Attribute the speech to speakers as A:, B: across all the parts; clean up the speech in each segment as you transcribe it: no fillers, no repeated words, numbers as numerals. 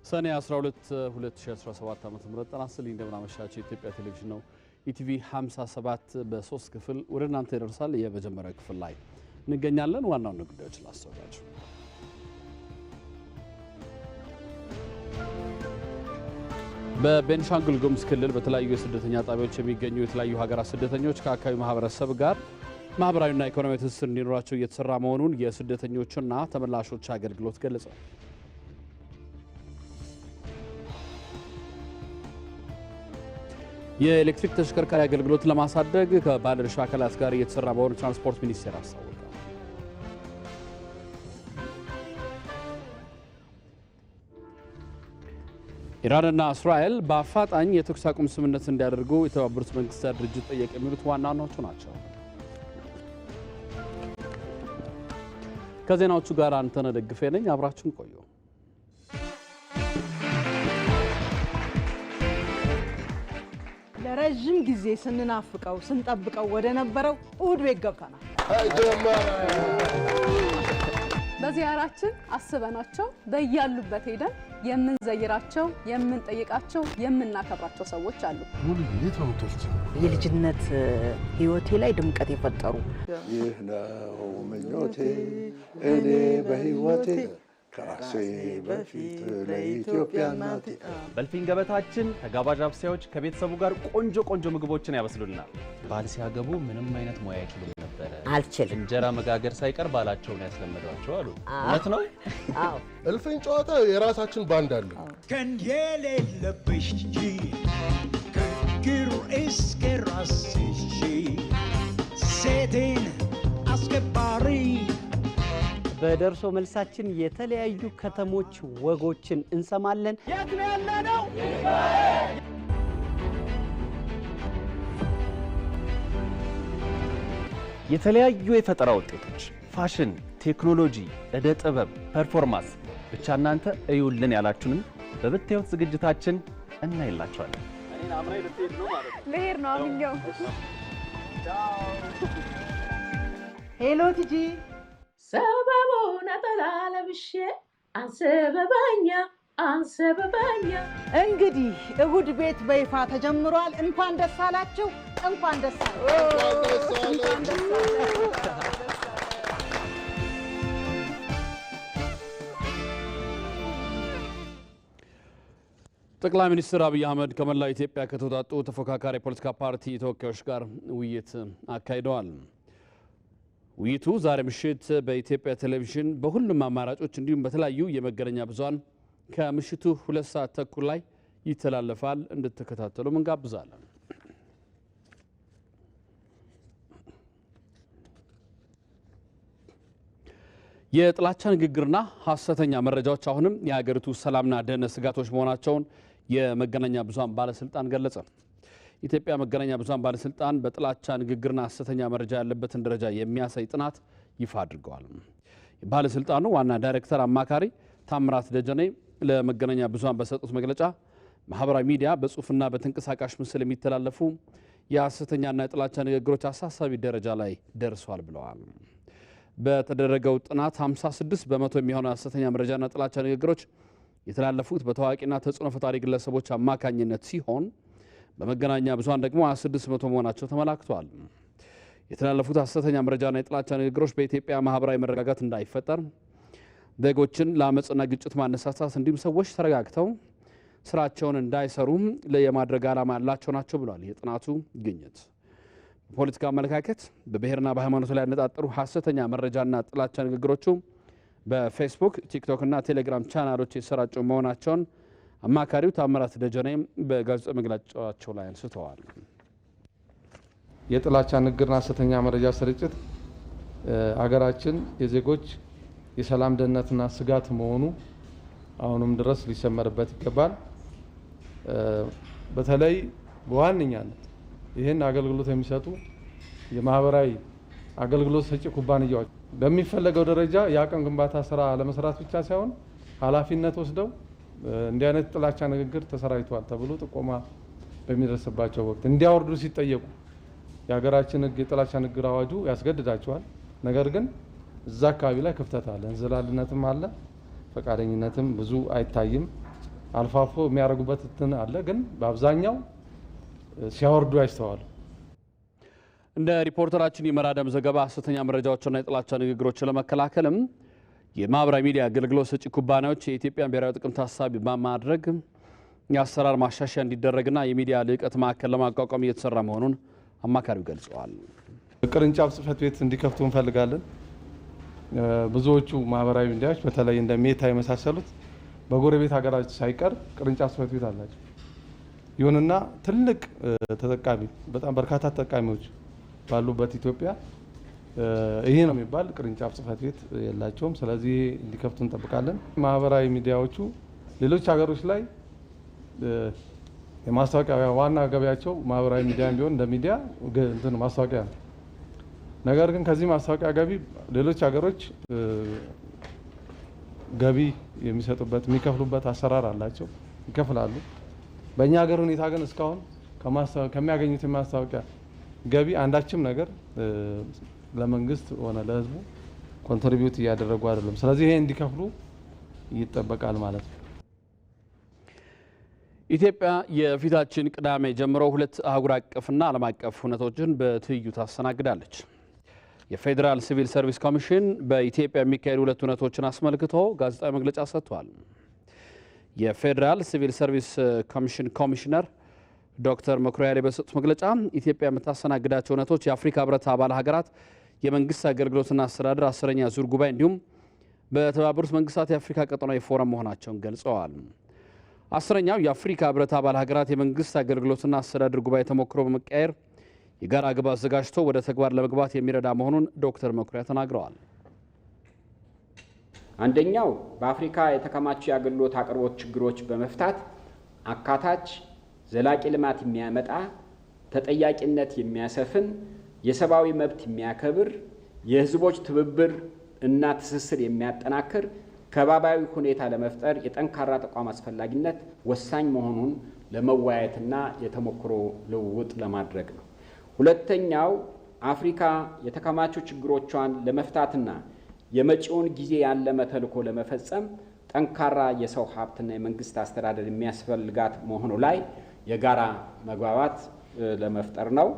A: ሰኔ 12 2017 ዓ.ም ተናስተልኝ እንደምናመሻችሁ ኢትዮጵያ ቴሌቪዥን ነው። ኢቲቪ 57 በ3 ክፍል ወደ እናንተ ይደርሳል። የመጀመሪያ ክፍል ላይ እንገኛለን። ዋናው ጉዳዮች ላስተዋውቃችሁ። በቤንሻንጉል ጉሙዝ ክልል በተለያዩ የስደተኛ ጣቢያዎች የሚገኙ የተለያዩ ሀገራት ስደተኞች ከአካባቢው ማህበረሰብ ጋር ማህበራዊና ኢኮኖሚያዊ ትስስር እንዲኖራቸው እየተሰራ መሆኑን የስደተኞችና ተመላሾች አገልግሎት ገለጸ። የኤሌክትሪክ ተሽከርካሪ አገልግሎት ለማሳደግ ከባለድርሻ አካላት ጋር እየተሰራ መሆኑን ትራንስፖርት ሚኒስቴር አስታወቀ። ኢራንና እስራኤል በአፋጣኝ የተኩስ አቁም ስምምነት እንዲያደርጉ የተባበሩት መንግስታት ድርጅት ጠየቀ። የሚሉት ዋና ዋናዎቹ ናቸው። ከዜናዎቹ ጋር አንተነህ ደግፌ ነኝ። አብራችሁን ቆዩ።
B: ለረጅም ጊዜ ስንናፍቀው ስንጠብቀው ወደ ነበረው እሑድ ቤት ገብተናል።
C: በዚያራችን አስበናቸው በያሉበት ሄደን የምንዘይራቸው፣ የምንጠይቃቸው፣ የምናከብራቸው ሰዎች አሉ።
B: የልጅነት ህይወቴ ላይ ድምቀት የፈጠሩ
D: ይህ ነው ምኞቴ እኔ በህይወቴ ከራሴ በፊት ለኢትዮጵያ እናቴ።
E: በልፍኝ ገበታችን ተጋባዥ አብሳዮች ከቤተሰቡ ጋር ቆንጆ ቆንጆ ምግቦችን ያበስሉናል። ባል ሲያገቡ ምንም አይነት ሙያ አይችሉም ነበር።
B: አልችልም።
E: እንጀራ መጋገር ሳይቀር ባላቸውን ያስለመዷቸው አሉ። እውነት ነው?
B: አዎ።
D: እልፍኝ ጨዋታ የራሳችን ባንድ አለ።
F: ከንየሌለብሽ ከግሩ እስከ ራስሽ ሴቴን አስከባሪ።
G: በደርሶ መልሳችን የተለያዩ ከተሞች ወጎችን እንሰማለን።
E: የት ነው ያለነው? የተለያዩ የፈጠራ ውጤቶች፣ ፋሽን፣ ቴክኖሎጂ፣ እደ ጥበብ፣ ፐርፎርማንስ ብቻ እናንተ እዩልን ያላችሁንን በብታዩት ዝግጅታችን እናይላችኋለን። እኔን አምራይ ልትሄድ ነው ማለት ነው።
C: ልሄድ ነው አምኛው።
B: ሄሎ ቲጂ
H: ሰበቡ ነጠላ ለብሼ አንሰበባኛ አንሰበባኛ።
B: እንግዲህ እሑድ ቤት በይፋ ተጀምሯል። እንኳን ደስ አላችሁ፣ እንኳን ደስ አላችሁ።
A: ጠቅላይ ሚኒስትር አብይ አህመድ ከመላው ኢትዮጵያ ከተውጣጡ ተፎካካሪ የፖለቲካ ፓርቲ ተወካዮች ጋር ውይይት አካሂደዋል። ውይይቱ ዛሬ ምሽት በኢትዮጵያ ቴሌቪዥን በሁሉም አማራጮች እንዲሁም በተለያዩ የመገናኛ ብዙሃን ከምሽቱ 2 ሰዓት ተኩል ላይ ይተላለፋል። እንድትከታተሉ እንጋብዛለን። የጥላቻ ንግግርና ሐሰተኛ መረጃዎች አሁንም የሀገሪቱ ሰላምና ደህንነት ስጋቶች መሆናቸውን የመገናኛ ብዙሃን ባለስልጣን ገለጸ። ኢትዮጵያ መገናኛ ብዙሃን ባለስልጣን በጥላቻ ንግግርና ሐሰተኛ መረጃ ያለበትን ደረጃ የሚያሳይ ጥናት ይፋ አድርገዋል። ባለስልጣኑ ዋና ዳይሬክተር አማካሪ ታምራት ደጀኔ ለመገናኛ ብዙሃን በሰጡት መግለጫ ማህበራዊ ሚዲያ በጽሁፍና በተንቀሳቃሽ ምስል የሚተላለፉ የሐሰተኛና የጥላቻ ንግግሮች አሳሳቢ ደረጃ ላይ ደርሷል ብለዋል። በተደረገው ጥናት 56 በመቶ የሚሆነው ሐሰተኛ መረጃና ጥላቻ ንግግሮች የተላለፉት በታዋቂና ተጽዕኖ ፈጣሪ ግለሰቦች አማካኝነት ሲሆን በመገናኛ ብዙሃን ደግሞ 26 በመቶ መሆናቸው ተመላክቷል። የተላለፉት ሐሰተኛ መረጃና የጥላቻ ንግግሮች በኢትዮጵያ ማህበራዊ መረጋጋት እንዳይፈጠር፣ ዜጎችን ለአመፅና ግጭት ማነሳሳት እንዲሁም ሰዎች ተረጋግተው ስራቸውን እንዳይሰሩ የማድረግ ዓላማ ያላቸው ናቸው ብሏል የጥናቱ ግኝት። በፖለቲካ አመለካከት በብሔርና በሃይማኖት ላይ ያነጣጠሩ ሐሰተኛ መረጃና ጥላቻ ንግግሮቹ በፌስቡክ፣ ቲክቶክ እና ቴሌግራም ቻናሎች የተሰራጩ መሆናቸውን አማካሪው ታምራት ደጀኔ በጋዜጣዊ መግለጫቸው ላይ አንስተዋል።
I: የጥላቻ ንግግርና ሐሰተኛ መረጃ ስርጭት አገራችን የዜጎች የሰላም ደህንነትና ስጋት መሆኑ አሁንም ድረስ ሊሰመርበት ይገባል። በተለይ በዋነኛነት ይህን አገልግሎት የሚሰጡ የማህበራዊ አገልግሎት ሰጪ ኩባንያዎች በሚፈለገው ደረጃ የአቅም ግንባታ ስራ ለመስራት ብቻ ሳይሆን ኃላፊነት ወስደው እንዲህ አይነት ጥላቻ ንግግር ተሰራይቷል ተብሎ ጥቆማ በሚደርስባቸው ወቅት እንዲያወርዱ ሲጠየቁ የሀገራችን ሕግ የጥላቻ ንግግር አዋጁ ያስገድዳቸዋል። ነገር ግን እዛ አካባቢ ላይ ክፍተት አለ፣ እንዝላልነትም አለ፣ ፈቃደኝነትም ብዙ አይታይም። አልፎ አልፎ የሚያደርጉበት እንትን አለ፣ ግን በአብዛኛው ሲያወርዱ አይስተዋሉ።
A: እንደ ሪፖርተራችን የመራደም ዘገባ ሐሰተኛ መረጃዎችና የጥላቻ ንግግሮችን ለመከላከልም የማህበራዊ ሚዲያ አገልግሎት ሰጪ ኩባንያዎች የኢትዮጵያን ብሔራዊ ጥቅም ታሳቢ በማድረግ የአሰራር ማሻሻያ እንዲደረግና የሚዲያ ልዕቀት ማዕከል ለማቋቋም እየተሰራ መሆኑን አማካሪው ገልጸዋል።
I: ቅርንጫፍ ጽህፈት ቤት እንዲከፍቱ እንፈልጋለን። ብዙዎቹ ማህበራዊ ሚዲያዎች በተለይ እንደ ሜታ የመሳሰሉት በጎረቤት ሀገራች ሳይቀር ቅርንጫፍ ጽህፈት ቤት አላቸው። ይሁንና ትልቅ ተጠቃሚ በጣም በርካታ ተጠቃሚዎች ባሉበት ኢትዮጵያ ይሄ ነው የሚባል ቅርንጫፍ ጽህፈት ቤት የላቸውም። ስለዚህ እንዲከፍቱ እንጠብቃለን። ማህበራዊ ሚዲያዎቹ ሌሎች ሀገሮች ላይ የማስታወቂያ ዋና ገበያቸው ማህበራዊ ሚዲያ ቢሆን እንደ ሚዲያ እንትን ማስታወቂያ ነው። ነገር ግን ከዚህ ማስታወቂያ ገቢ ሌሎች ሀገሮች ገቢ የሚሰጡበት የሚከፍሉበት አሰራር አላቸው፣ ይከፍላሉ። በእኛ ሀገር ሁኔታ ግን እስካሁን ከሚያገኙት የማስታወቂያ ገቢ አንዳችም ነገር ለመንግስት ሆነ ለህዝቡ ኮንትሪቢዩት እያደረጉ አይደለም። ስለዚህ ይሄ እንዲከፍሉ ይጠበቃል ማለት ነው።
A: ኢትዮጵያ የፊታችን ቅዳሜ ጀምሮ 2 አህጉር አቀፍና ዓለም አቀፍ ሁነቶችን በትይዩ ታስተናግዳለች። የፌዴራል ሲቪል ሰርቪስ ኮሚሽን በኢትዮጵያ የሚካሄዱ 2 ሁነቶችን አስመልክቶ ጋዜጣዊ መግለጫ ሰጥቷል። የፌዴራል ሲቪል ሰርቪስ ኮሚሽን ኮሚሽነር ዶክተር መኩሪያ ያሌ በሰጡት መግለጫ ኢትዮጵያ የምታስተናግዳቸው ሁነቶች የአፍሪካ ህብረት አባል ሀገራት የመንግስት አገልግሎትና አስተዳደር 10ኛ ዙር ጉባኤ እንዲሁም በተባበሩት መንግስታት የአፍሪካ ቀጠናዊ ፎረም መሆናቸውን ገልጸዋል። 10ኛው የአፍሪካ ህብረት አባል ሀገራት የመንግስት አገልግሎትና አስተዳደር ጉባኤ ተሞክሮ በመቀየር የጋራ ግብ አዘጋጅቶ ወደ ተግባር ለመግባት የሚረዳ መሆኑን ዶክተር መኩሪያ ተናግረዋል።
J: አንደኛው በአፍሪካ የተከማቹ የአገልግሎት አቅርቦት ችግሮች በመፍታት አካታች ዘላቂ ልማት የሚያመጣ ተጠያቂነት የሚያሰፍን የሰብአዊ መብት የሚያከብር የህዝቦች ትብብር እና ትስስር የሚያጠናክር ከባባዊ ሁኔታ ለመፍጠር የጠንካራ ተቋም አስፈላጊነት ወሳኝ መሆኑን ለመወያየትና የተሞክሮ ልውውጥ ለማድረግ ነው። ሁለተኛው አፍሪካ የተከማቹ ችግሮቿን ለመፍታትና የመጪውን ጊዜ ያለመ ተልዕኮ ለመፈጸም ጠንካራ የሰው ሀብትና የመንግስት አስተዳደር የሚያስፈልጋት መሆኑ ላይ የጋራ መግባባት ለመፍጠር ነው።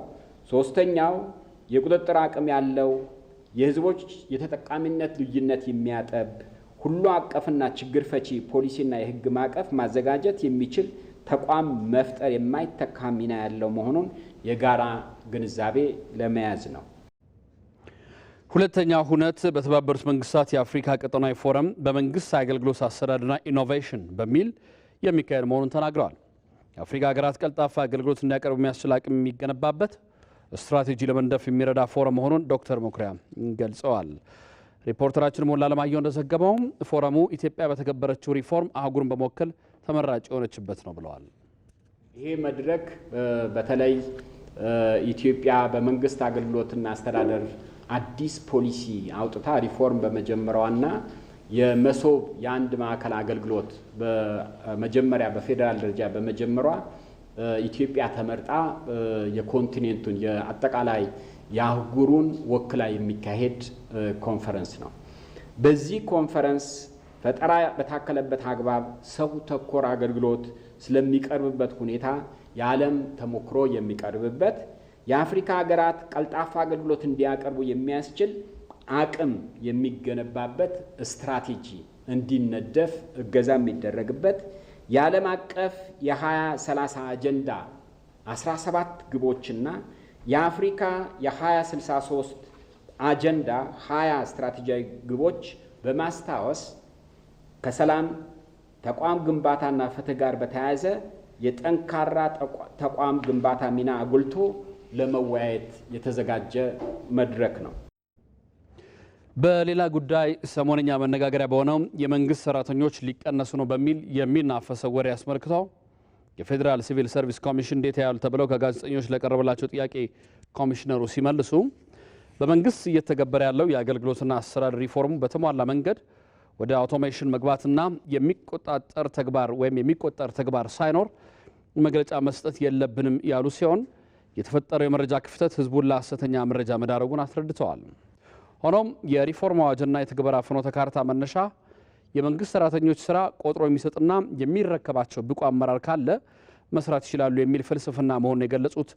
J: ሶስተኛው የቁጥጥር አቅም ያለው የህዝቦች የተጠቃሚነት ልዩነት የሚያጠብ ሁሉ አቀፍና ችግር ፈቺ ፖሊሲና የህግ ማዕቀፍ ማዘጋጀት የሚችል ተቋም መፍጠር የማይተካ ሚና ያለው መሆኑን የጋራ ግንዛቤ ለመያዝ ነው።
A: ሁለተኛው ሁነት በተባበሩት መንግስታት የአፍሪካ ቀጠናዊ ፎረም በመንግስት አገልግሎት አስተዳደርና ኢኖቬሽን በሚል የሚካሄድ መሆኑን ተናግረዋል። የአፍሪካ ሀገራት ቀልጣፋ አገልግሎት እንዲያቀርቡ የሚያስችል አቅም የሚገነባበት ስትራቴጂ ለመንደፍ የሚረዳ ፎረም መሆኑን ዶክተር መኩሪያ ገልጸዋል። ሪፖርተራችን ሞላ ለማየሁ እንደዘገበውም ፎረሙ ኢትዮጵያ በተገበረችው ሪፎርም አህጉርን በመወከል ተመራጭ የሆነችበት ነው ብለዋል።
J: ይሄ መድረክ በተለይ ኢትዮጵያ በመንግስት አገልግሎትና አስተዳደር አዲስ ፖሊሲ አውጥታ ሪፎርም በመጀመሯና የመሶብ የአንድ ማዕከል አገልግሎት በመጀመሪያ በፌዴራል ደረጃ በመጀመሯ ኢትዮጵያ ተመርጣ የኮንቲኔንቱን የአጠቃላይ የአህጉሩን ወክላ የሚካሄድ ኮንፈረንስ ነው። በዚህ ኮንፈረንስ ፈጠራ በታከለበት አግባብ ሰው ተኮር አገልግሎት ስለሚቀርብበት ሁኔታ የዓለም ተሞክሮ የሚቀርብበት የአፍሪካ ሀገራት ቀልጣፋ አገልግሎት እንዲያቀርቡ የሚያስችል አቅም የሚገነባበት ስትራቴጂ እንዲነደፍ እገዛ የሚደረግበት የዓለም አቀፍ የ2030 አጀንዳ 17 ግቦችና የአፍሪካ የ2063 አጀንዳ 20 ስትራቴጂያዊ ግቦች በማስታወስ ከሰላም ተቋም ግንባታና ፍትህ ጋር በተያያዘ የጠንካራ ተቋም ግንባታ ሚና አጉልቶ ለመወያየት የተዘጋጀ መድረክ ነው።
A: በሌላ ጉዳይ ሰሞነኛ መነጋገሪያ በሆነው የመንግስት ሰራተኞች ሊቀነሱ ነው በሚል የሚናፈሰው ወሬ አስመልክተው የፌዴራል ሲቪል ሰርቪስ ኮሚሽን እንዴት ያሉ ተብለው ከጋዜጠኞች ለቀረበላቸው ጥያቄ ኮሚሽነሩ ሲመልሱ በመንግስት እየተገበረ ያለው የአገልግሎትና አሰራር ሪፎርሙ በተሟላ መንገድ ወደ አውቶሜሽን መግባትና የሚቆጣጠር ተግባር ሳይኖር መግለጫ መስጠት የለብንም ያሉ ሲሆን የተፈጠረው የመረጃ ክፍተት ህዝቡን ለሐሰተኛ መረጃ መዳረጉን አስረድተዋል። ሆኖም የሪፎርም አዋጅና የትግበራ ፍኖተ ካርታ መነሻ የመንግስት ሰራተኞች ስራ ቆጥሮ የሚሰጥና የሚረከባቸው ብቁ አመራር ካለ መስራት ይችላሉ የሚል ፍልስፍና መሆኑን የገለጹት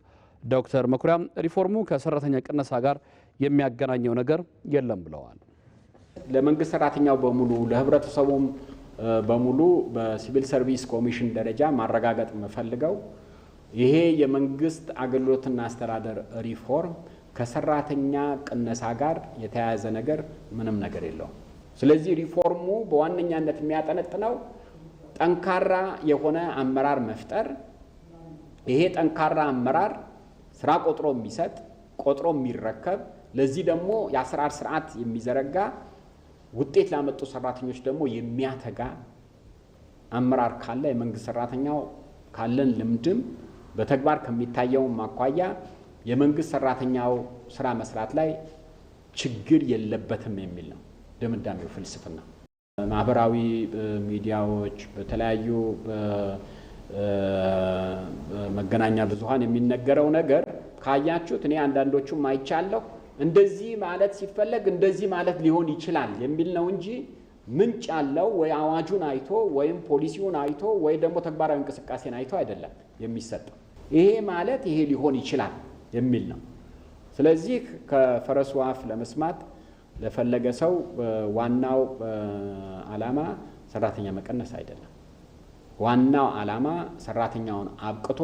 A: ዶክተር መኩሪያ ሪፎርሙ ከሰራተኛ ቅነሳ ጋር የሚያገናኘው ነገር የለም ብለዋል።
J: ለመንግስት ሰራተኛው በሙሉ ለህብረተሰቡም በሙሉ በሲቪል ሰርቪስ ኮሚሽን ደረጃ ማረጋገጥ የምፈልገው ይሄ የመንግስት አገልግሎትና አስተዳደር ሪፎርም ከሰራተኛ ቅነሳ ጋር የተያያዘ ነገር ምንም ነገር የለውም። ስለዚህ ሪፎርሙ በዋነኛነት የሚያጠነጥነው ጠንካራ የሆነ አመራር መፍጠር፣ ይሄ ጠንካራ አመራር ስራ ቆጥሮ የሚሰጥ ቆጥሮ የሚረከብ፣ ለዚህ ደግሞ የአሰራር ስርዓት የሚዘረጋ ውጤት ላመጡ ሰራተኞች ደግሞ የሚያተጋ አመራር ካለ የመንግስት ሰራተኛው ካለን ልምድም በተግባር ከሚታየውም አኳያ የመንግስት ሰራተኛው ስራ መስራት ላይ ችግር የለበትም የሚል ነው ድምዳሜው ፍልስፍና። ማህበራዊ ሚዲያዎች በተለያዩ መገናኛ ብዙሃን የሚነገረው ነገር ካያችሁት እኔ አንዳንዶቹም አይቻለሁ እንደዚህ ማለት ሲፈለግ እንደዚህ ማለት ሊሆን ይችላል የሚል ነው እንጂ ምንጭ ያለው ወይ አዋጁን አይቶ ወይም ፖሊሲውን አይቶ ወይ ደግሞ ተግባራዊ እንቅስቃሴን አይቶ አይደለም የሚሰጠው። ይሄ ማለት ይሄ ሊሆን ይችላል የሚል ነው። ስለዚህ ከፈረሱ አፍ ለመስማት ለፈለገ ሰው ዋናው ዓላማ ሰራተኛ መቀነስ አይደለም። ዋናው ዓላማ ሰራተኛውን አብቅቶ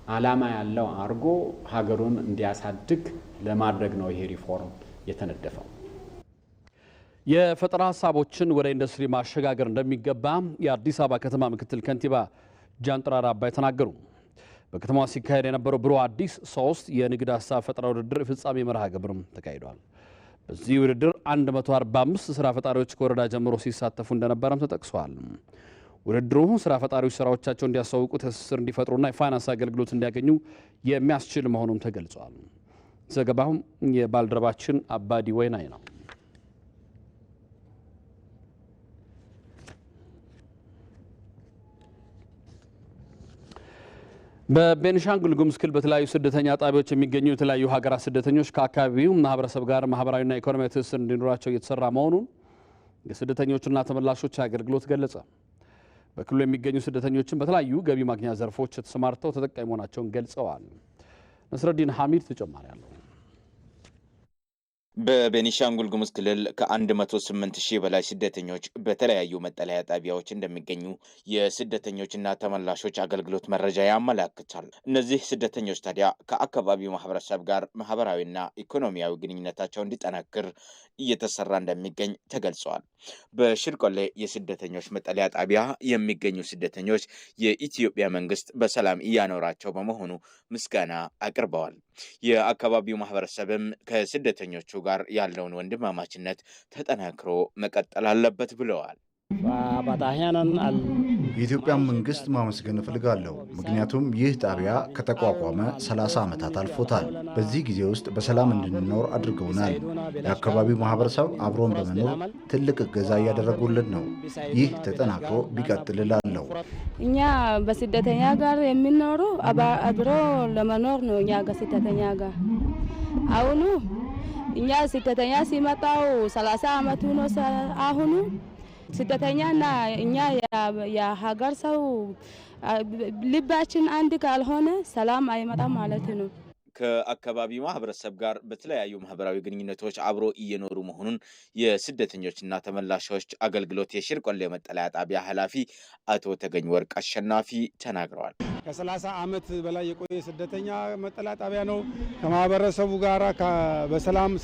J: ዓላማ ያለው አርጎ ሀገሩን እንዲያሳድግ ለማድረግ ነው ይሄ ሪፎርም የተነደፈው።
A: የፈጠራ ሀሳቦችን ወደ ኢንዱስትሪ ማሸጋገር እንደሚገባ የአዲስ አበባ ከተማ ምክትል ከንቲባ ጃንጥራር አባይ ተናገሩ። በከተማዋ ሲካሄድ የነበረው ብሩህ አዲስ 3 የንግድ ሀሳብ ፈጠራ ውድድር ፍጻሜ መርሃ ግብርም ተካሂዷል። በዚህ ውድድር 145 ስራ ፈጣሪዎች ከወረዳ ጀምሮ ሲሳተፉ እንደነበረም ተጠቅሷል። ውድድሩ ስራ ፈጣሪዎች ስራዎቻቸው እንዲያሳውቁ፣ ትስስር እንዲፈጥሩና የፋይናንስ አገልግሎት እንዲያገኙ የሚያስችል መሆኑም ተገልጿል። ዘገባውም የባልደረባችን አባዲ ወይናይ ነው። በቤኒሻንጉል ጉሙዝ ክልል በተለያዩ ስደተኛ ጣቢያዎች የሚገኙ የተለያዩ ሀገራት ስደተኞች ከአካባቢው ማህበረሰብ ጋር ማህበራዊና ኢኮኖሚያዊ ትስስር እንዲኖራቸው እየተሰራ መሆኑን የስደተኞችና ተመላሾች አገልግሎት ገለጸ። በክልሉ የሚገኙ ስደተኞችን በተለያዩ ገቢ ማግኛ ዘርፎች ተሰማርተው ተጠቃሚ መሆናቸውን ገልጸዋል። ነስረዲን ሐሚድ ተጨማሪ አለው።
K: በቤኒሻንጉል ጉሙዝ ክልል ከ108 ሺህ በላይ ስደተኞች በተለያዩ መጠለያ ጣቢያዎች እንደሚገኙ የስደተኞችና ተመላሾች አገልግሎት መረጃ ያመለክታል። እነዚህ ስደተኞች ታዲያ ከአካባቢው ማህበረሰብ ጋር ማህበራዊና ኢኮኖሚያዊ ግንኙነታቸው እንዲጠናክር እየተሰራ እንደሚገኝ ተገልጸዋል። በሽርቆሌ የስደተኞች መጠለያ ጣቢያ የሚገኙ ስደተኞች የኢትዮጵያ መንግስት በሰላም እያኖራቸው በመሆኑ ምስጋና አቅርበዋል። የአካባቢው ማህበረሰብም ከስደተኞቹ ጋር ያለውን ወንድማማችነት ተጠናክሮ መቀጠል አለበት ብለዋል።
L: የኢትዮጵያን መንግስት ማመስገን እፈልጋለሁ። ምክንያቱም ይህ ጣቢያ ከተቋቋመ 30 ዓመታት አልፎታል። በዚህ ጊዜ ውስጥ በሰላም እንድንኖር አድርገውናል። የአካባቢው ማህበረሰብ አብሮን በመኖር ትልቅ እገዛ እያደረጉልን ነው። ይህ ተጠናክሮ ቢቀጥል እላለሁ።
M: እኛ በስደተኛ ጋር የሚኖሩ አብሮ ለመኖር ነው። እኛ ከስደተኛ ጋር አሁኑ እኛ ስደተኛ ሲመጣው 30 ዓመቱ ነው። አሁኑ ስደተኛና እኛ የሀገር ሰው ልባችን አንድ ካልሆነ ሰላም አይመጣም ማለት ነው።
K: ከአካባቢው ማህበረሰብ ጋር በተለያዩ ማህበራዊ ግንኙነቶች አብሮ እየኖሩ መሆኑን የስደተኞችና ተመላሾች አገልግሎት የሽርቆሌ መጠለያ ጣቢያ ኃላፊ አቶ ተገኝ ወርቅ አሸናፊ ተናግረዋል።
N: ከ30 ዓመት በላይ የቆየ ስደተኛ መጠለያ ጣቢያ ነው። ከማህበረሰቡ ጋር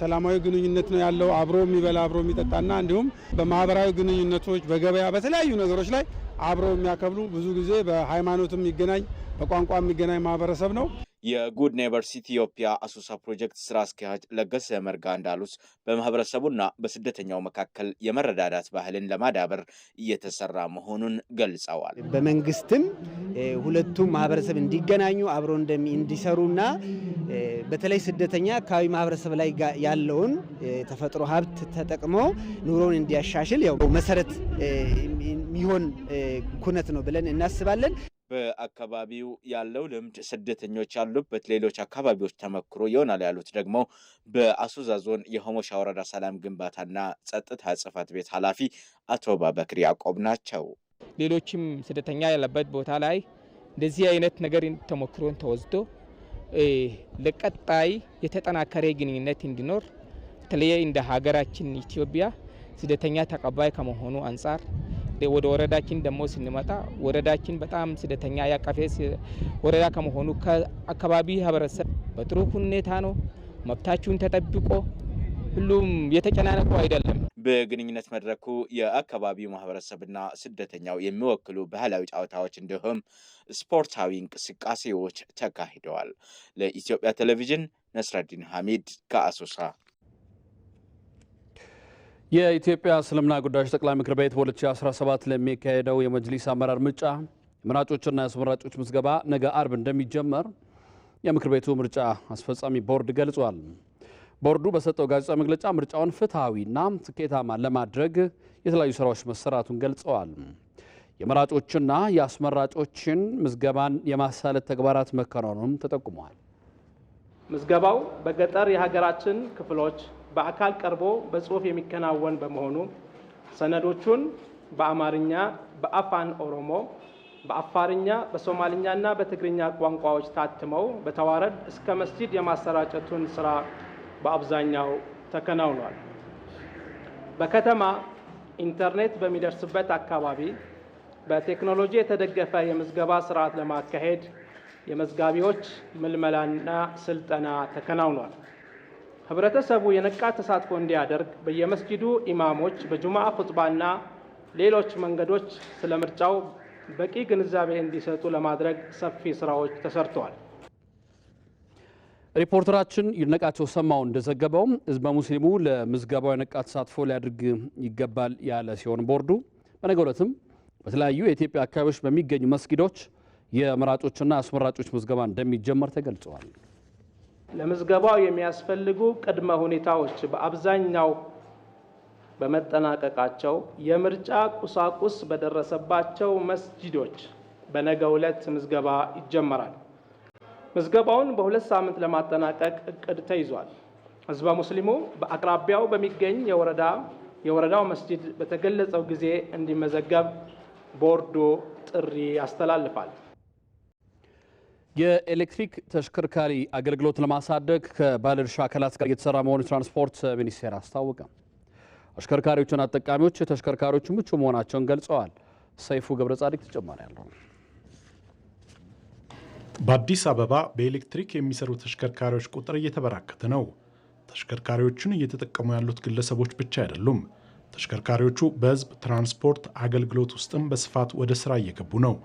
N: ሰላማዊ ግንኙነት ነው ያለው። አብሮ የሚበላ አብሮ የሚጠጣና እንዲሁም በማህበራዊ ግንኙነቶች በገበያ በተለያዩ ነገሮች ላይ አብሮ የሚያከብሉ ብዙ ጊዜ በሃይማኖትም የሚገናኝ በቋንቋ የሚገናኝ ማህበረሰብ ነው።
K: የጉድ ኔበርስ ኢትዮጵያ አሶሳ ፕሮጀክት ስራ አስኪያጅ ለገሰ መርጋ እንዳሉት በማህበረሰቡና በስደተኛው መካከል የመረዳዳት ባህልን ለማዳበር እየተሰራ መሆኑን ገልጸዋል።
G: በመንግስትም ሁለቱም ማህበረሰብ እንዲገናኙ አብሮ እንዲሰሩና በተለይ ስደተኛ አካባቢ ማህበረሰብ ላይ ያለውን ተፈጥሮ ሀብት ተጠቅሞ ኑሮን እንዲያሻሽል ያው መሰረት የሚሆን ኩነት ነው ብለን እናስባለን።
K: በአካባቢው ያለው ልምድ ስደተኞች ያሉበት ሌሎች አካባቢዎች ተመክሮ ይሆናል ያሉት ደግሞ በአሶሳ ዞን የሆሞሻ ወረዳ ሰላም ግንባታና ጸጥታ ጽሕፈት ቤት ኃላፊ አቶ ባበክር ያዕቆብ ናቸው።
O: ሌሎችም ስደተኛ ያለበት ቦታ ላይ እንደዚህ አይነት ነገር ተሞክሮን ተወስዶ ለቀጣይ የተጠናከረ ግንኙነት እንዲኖር በተለይ እንደ ሀገራችን ኢትዮጵያ ስደተኛ ተቀባይ ከመሆኑ አንጻር ወደ ወረዳችን ደግሞ ስንመጣ ወረዳችን በጣም ስደተኛ ያቀፈ ወረዳ ከመሆኑ ከአካባቢ ማህበረሰብ በጥሩ ሁኔታ ነው መብታችሁን ተጠብቆ ሁሉም የተጨናነቁ አይደለም።
K: በግንኙነት መድረኩ የአካባቢው ማህበረሰብና ስደተኛው የሚወክሉ ባህላዊ ጨዋታዎች እንዲሁም ስፖርታዊ እንቅስቃሴዎች ተካሂደዋል። ለኢትዮጵያ ቴሌቪዥን ነስረዲን ሐሚድ ከአሶሳ።
A: የኢትዮጵያ እስልምና ጉዳዮች ጠቅላይ ምክር ቤት በ2017 ለሚካሄደው የመጅሊስ አመራር ምርጫ የመራጮችና የአስመራጮች ምዝገባ ነገ አርብ እንደሚጀመር የምክር ቤቱ ምርጫ አስፈጻሚ ቦርድ ገልጿል። ቦርዱ በሰጠው ጋዜጣዊ መግለጫ ምርጫውን ፍትሐዊና ስኬታማ ለማድረግ የተለያዩ ስራዎች መሰራቱን ገልጸዋል። የመራጮችና የአስመራጮችን ምዝገባን የማሳለጥ ተግባራት መከናወኑም ተጠቁመዋል።
P: ምዝገባው በገጠር የሀገራችን ክፍሎች በአካል ቀርቦ በጽሁፍ የሚከናወን በመሆኑ ሰነዶቹን በአማርኛ፣ በአፋን ኦሮሞ፣ በአፋርኛ፣ በሶማሊኛና በትግርኛ ቋንቋዎች ታትመው በተዋረድ እስከ መስጂድ የማሰራጨቱን ስራ በአብዛኛው ተከናውኗል። በከተማ ኢንተርኔት በሚደርስበት አካባቢ በቴክኖሎጂ የተደገፈ የምዝገባ ስርዓት ለማካሄድ የመዝጋቢዎች ምልመላና ስልጠና ተከናውኗል። ህብረተሰቡ የነቃ ተሳትፎ እንዲያደርግ በየመስጂዱ ኢማሞች በጁምዓ ኹጥባና ሌሎች መንገዶች ስለ ምርጫው በቂ ግንዛቤ እንዲሰጡ ለማድረግ ሰፊ ስራዎች ተሰርተዋል።
A: ሪፖርተራችን ይድነቃቸው ሰማው እንደዘገበው ህዝበ ሙስሊሙ ለምዝገባው የነቃ ተሳትፎ ሊያደርግ ይገባል ያለ ሲሆን ቦርዱ በነገው ዕለትም በተለያዩ የኢትዮጵያ አካባቢዎች በሚገኙ መስጊዶች የመራጮችና አስመራጮች ምዝገባ እንደሚጀመር ተገልጸዋል።
P: ለምዝገባው የሚያስፈልጉ ቅድመ ሁኔታዎች በአብዛኛው በመጠናቀቃቸው የምርጫ ቁሳቁስ በደረሰባቸው መስጂዶች በነገው ዕለት ምዝገባ ይጀመራል። ምዝገባውን በ2 ሳምንት ለማጠናቀቅ እቅድ ተይዟል። ህዝበ ሙስሊሙ በአቅራቢያው በሚገኝ የወረዳው መስጂድ በተገለጸው ጊዜ እንዲመዘገብ ቦርዱ ጥሪ ያስተላልፋል።
A: የኤሌክትሪክ ተሽከርካሪ አገልግሎት ለማሳደግ ከባለድርሻ አካላት ጋር እየተሰራ መሆኑን ትራንስፖርት ሚኒስቴር አስታወቀ። አሽከርካሪዎችና ተጠቃሚዎች ተሽከርካሪዎቹ ምቹ መሆናቸውን ገልጸዋል። ሰይፉ ገብረ ጻድቅ ተጨማሪ ያለው።
Q: በአዲስ አበባ በኤሌክትሪክ የሚሰሩ ተሽከርካሪዎች ቁጥር እየተበራከተ ነው። ተሽከርካሪዎቹን እየተጠቀሙ ያሉት ግለሰቦች ብቻ አይደሉም። ተሽከርካሪዎቹ በህዝብ ትራንስፖርት አገልግሎት ውስጥም በስፋት ወደ ስራ እየገቡ ነው።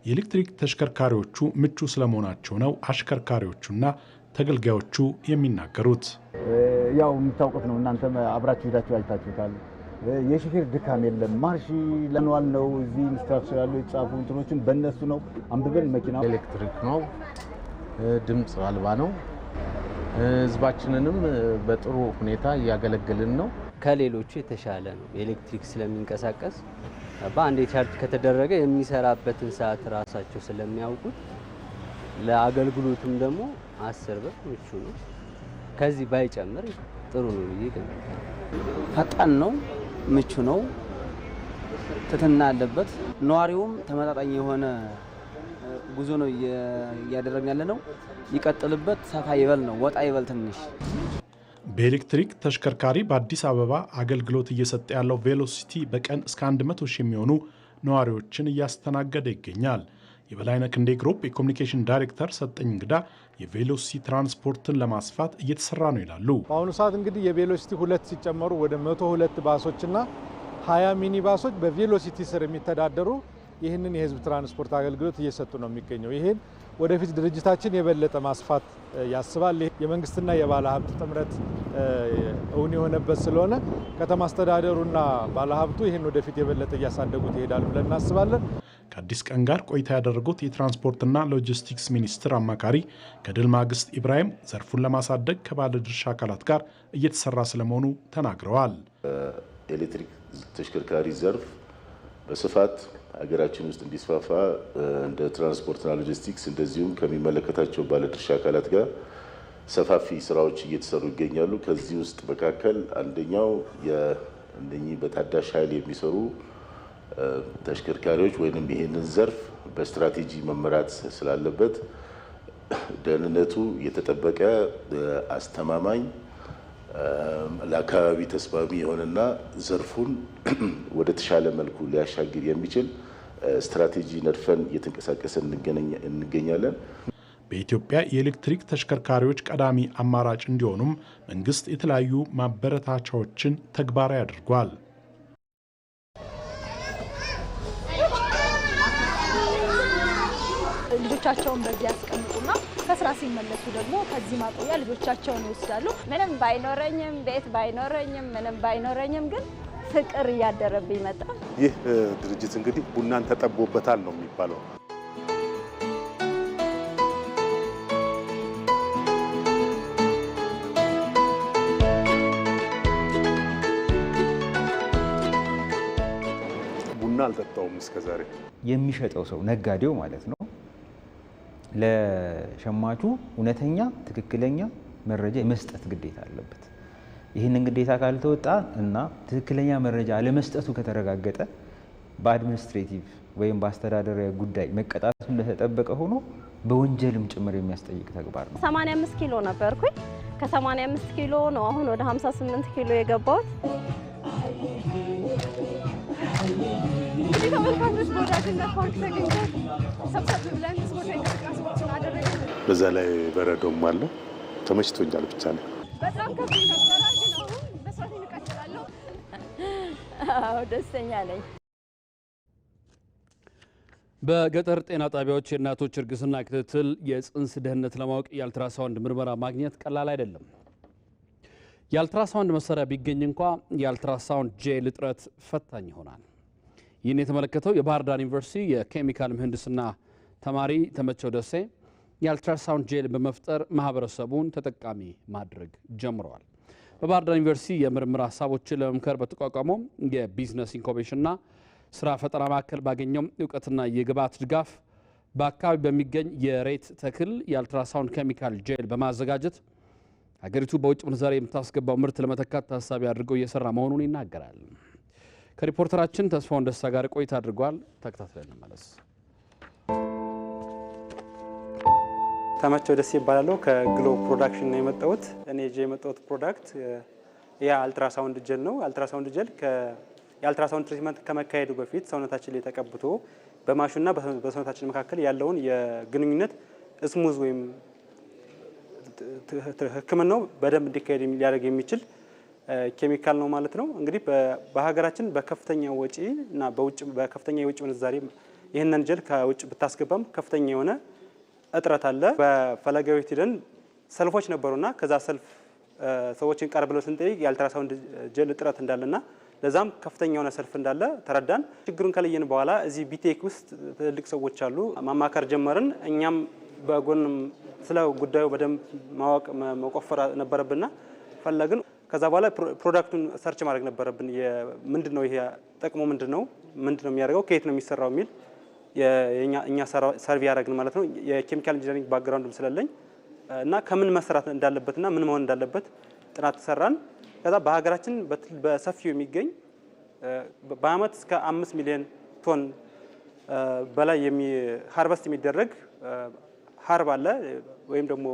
Q: የኤሌክትሪክ ተሽከርካሪዎቹ ምቹ ስለመሆናቸው ነው አሽከርካሪዎቹና ተገልጋዮቹ የሚናገሩት።
R: ያው የምታውቁት ነው፣ እናንተም አብራችሁ ሄዳችሁ አይታችሁታል። የሹፌር ድካም የለም። ማርሽ ለኗል ነው። እዚህ ኢንስትራክሽን ያሉ የተጻፉ እንትኖችን በእነሱ ነው አንብበን መኪናው
S: ኤሌክትሪክ ነው፣ ድምፅ አልባ ነው። ህዝባችንንም በጥሩ ሁኔታ እያገለገልን ነው።
T: ከሌሎቹ የተሻለ ነው። ኤሌክትሪክ ስለሚንቀሳቀስ በአንድ ቻርጅ ከተደረገ የሚሰራበትን ሰዓት ራሳቸው ስለሚያውቁት ለአገልግሎቱም ደግሞ 10 ብር ምቹ ነው። ከዚህ ባይጨምር ጥሩ ነው ብዬ
U: ፈጣን ነው፣ ምቹ ነው፣ ትትና አለበት። ነዋሪውም ተመጣጣኝ የሆነ ጉዞ ነው እያደረግን ያለ ነው። ይቀጥልበት፣ ሰፋ ይበል ነው፣ ወጣ ይበል ትንሽ።
Q: በኤሌክትሪክ ተሽከርካሪ በአዲስ አበባ አገልግሎት እየሰጠ ያለው ቬሎሲቲ በቀን እስከ 100 ሺህ የሚሆኑ ነዋሪዎችን እያስተናገደ ይገኛል። የበላይነህ ክንዴ ግሩፕ የኮሚኒኬሽን ዳይሬክተር ሰጠኝ እንግዳ የቬሎሲቲ ትራንስፖርትን ለማስፋት እየተሰራ ነው ይላሉ።
V: በአሁኑ ሰዓት እንግዲህ የቬሎሲቲ 2 ሲጨመሩ ወደ 102 ባሶችና 20 ሚኒ ባሶች በቬሎሲቲ ስር የሚተዳደሩ ይህንን የህዝብ ትራንስፖርት አገልግሎት እየሰጡ ነው የሚገኘው። ይህን ወደፊት ድርጅታችን የበለጠ ማስፋት ያስባል። የመንግስትና የባለ ሀብት ጥምረት እውን የሆነበት ስለሆነ ከተማ አስተዳደሩና ባለ ሀብቱ ይህን ወደፊት የበለጠ እያሳደጉት ይሄዳሉ ብለን እናስባለን።
Q: ከአዲስ ቀን ጋር ቆይታ ያደረጉት የትራንስፖርትና ሎጂስቲክስ ሚኒስትር አማካሪ ከድል ማግስት ኢብራሂም ዘርፉን ለማሳደግ ከባለድርሻ አካላት ጋር እየተሰራ ስለመሆኑ ተናግረዋል።
W: ኤሌክትሪክ ተሽከርካሪ ዘርፍ
D: በስፋት ሀገራችን ውስጥ እንዲስፋፋ እንደ ትራንስፖርትና ሎጂስቲክስ እንደዚሁም ከሚመለከታቸው ባለድርሻ አካላት ጋር ሰፋፊ ስራዎች እየተሰሩ ይገኛሉ። ከዚህ ውስጥ መካከል አንደኛው የእነኚህ በታዳሽ ኃይል የሚሰሩ ተሽከርካሪዎች ወይንም ይሄንን ዘርፍ በስትራቴጂ መመራት ስላለበት ደህንነቱ የተጠበቀ አስተማማኝ ለአካባቢ ተስማሚ የሆነና ዘርፉን ወደ ተሻለ መልኩ ሊያሻግር የሚችል ስትራቴጂ ነድፈን እየተንቀሳቀሰን እንገኛለን።
Q: በኢትዮጵያ የኤሌክትሪክ ተሽከርካሪዎች ቀዳሚ አማራጭ እንዲሆኑም መንግስት የተለያዩ ማበረታቻዎችን ተግባራዊ አድርጓል።
F: ልጆቻቸውን በዚህ ያስቀምጡና ከስራ ሲመለሱ ደግሞ ከዚህ ማቆያ ልጆቻቸውን ይወስዳሉ። ምንም ባይኖረኝም ቤት ባይኖረኝም ምንም ባይኖረኝም ግን ፍቅር እያደረብኝ መጣ።
W: ይህ ድርጅት እንግዲህ ቡናን ተጠቦበታል ነው የሚባለው። ቡና አልጠጣውም እስከዛሬ።
X: የሚሸጠው ሰው ነጋዴው ማለት ነው ለሸማቹ እውነተኛ ትክክለኛ መረጃ የመስጠት ግዴታ አለበት። ይህንን ግዴታ ካልተወጣ እና ትክክለኛ መረጃ አለመስጠቱ ከተረጋገጠ በአድሚኒስትሬቲቭ ወይም በአስተዳደራዊ ጉዳይ መቀጣቱ እንደተጠበቀ ሆኖ በወንጀልም ጭምር የሚያስጠይቅ ተግባር ነው።
Y: 85 ኪሎ ነበርኩኝ። ከ85 ኪሎ ነው አሁን ወደ 58 ኪሎ የገባሁት።
F: ተመልካቾች በወዳጅነት ፓርክ ተገኝተን ሰብሰብ ብለን ስፖርታዊ እንቅስቃሴዎችን አደረግን።
W: በዛ ላይ በረዶም አለ። ተመችቶኛል ብቻ ነው።
F: በጣም ከፍ ነበረ፣ ግን አሁን መስራት እንቀጥላለሁ።
Y: አዎ ደስተኛ ነኝ።
A: በገጠር ጤና ጣቢያዎች የእናቶች እርግዝና ክትትል፣ የጽንስ ደህንነት ለማወቅ የአልትራሳውንድ ምርመራ ማግኘት ቀላል አይደለም። የአልትራሳውንድ መሳሪያ ቢገኝ እንኳ የአልትራሳውንድ ጄል እጥረት ፈታኝ ይሆናል። ይህን የተመለከተው የባህር ዳር ዩኒቨርሲቲ የኬሚካል ምህንድስና ተማሪ ተመቸው ደሴ የአልትራሳውንድ ጄል በመፍጠር ማህበረሰቡን ተጠቃሚ ማድረግ ጀምረዋል። በባህር ዳር ዩኒቨርሲቲ የምርምር ሀሳቦችን ለመምከር በተቋቋመው የቢዝነስ ኢንኩቤሽንና ስራ ፈጠራ ማዕከል ባገኘው እውቀትና የግብዓት ድጋፍ በአካባቢ በሚገኝ የሬት ተክል የአልትራሳውንድ ኬሚካል ጄል በማዘጋጀት ሀገሪቱ በውጭ ምንዛሬ የምታስገባው ምርት ለመተካት ታሳቢ አድርገው እየሰራ መሆኑን ይናገራል። ከሪፖርተራችን ተስፋውን ደስታ ጋር ቆይታ አድርጓል። ተከታትለን እንመለስ።
Z: ተመቸው ደሴ ይባላለሁ። ከግሎ ፕሮዳክሽን ነው የመጣሁት። እኔ የመጣሁት ፕሮዳክት የአልትራሳውንድ ጀል ነው። አልትራሳውንድ ጀል የአልትራሳውንድ ትሪትመንት ከመካሄዱ በፊት ሰውነታችን ላይ ተቀብቶ በማሹና በሰውነታችን መካከል ያለውን የግንኙነት ስሙዝ ወይም ሕክምናው በደንብ እንዲካሄድ ሊያደርግ የሚችል ኬሚካል ነው ማለት ነው። እንግዲህ በሀገራችን በከፍተኛ ወጪ እና በከፍተኛ የውጭ ምንዛሬ ይህንን ጀል ከውጭ ብታስገባም ከፍተኛ የሆነ እጥረት አለ። በፈለጋዊት ሄደን ሰልፎች ነበሩና ከዛ ሰልፍ ሰዎችን ቀርብ ብለው ስንጠይቅ የአልትራሳውንድ ጀል እጥረት እንዳለና ለዛም ከፍተኛ የሆነ ሰልፍ እንዳለ ተረዳን። ችግሩን ከለየን በኋላ እዚህ ቢቴክ ውስጥ ትልልቅ ሰዎች አሉ፣ ማማከር ጀመርን። እኛም በጎን ስለ ጉዳዩ በደንብ ማወቅ መቆፈር ነበረብንና ፈለግን። ከዛ በኋላ ፕሮዳክቱን ሰርች ማድረግ ነበረብን። ምንድነው ይሄ ጥቅሙ ምንድነው የሚያደርገው ከየት ነው የሚሰራው የሚል እኛ ሰርቪ ያደረግን ማለት ነው። የኬሚካል ኢንጂነሪንግ ባክግራውንድም ስለለኝ እና ከምን መሰራት እንዳለበትና ምን መሆን እንዳለበት ጥናት ተሰራን። ከዛ በሀገራችን በሰፊው የሚገኝ በአመት እስከ 5 ሚሊዮን ቶን በላይ ሃርቨስት የሚደረግ ሀርብ አለ ወይም ደግሞ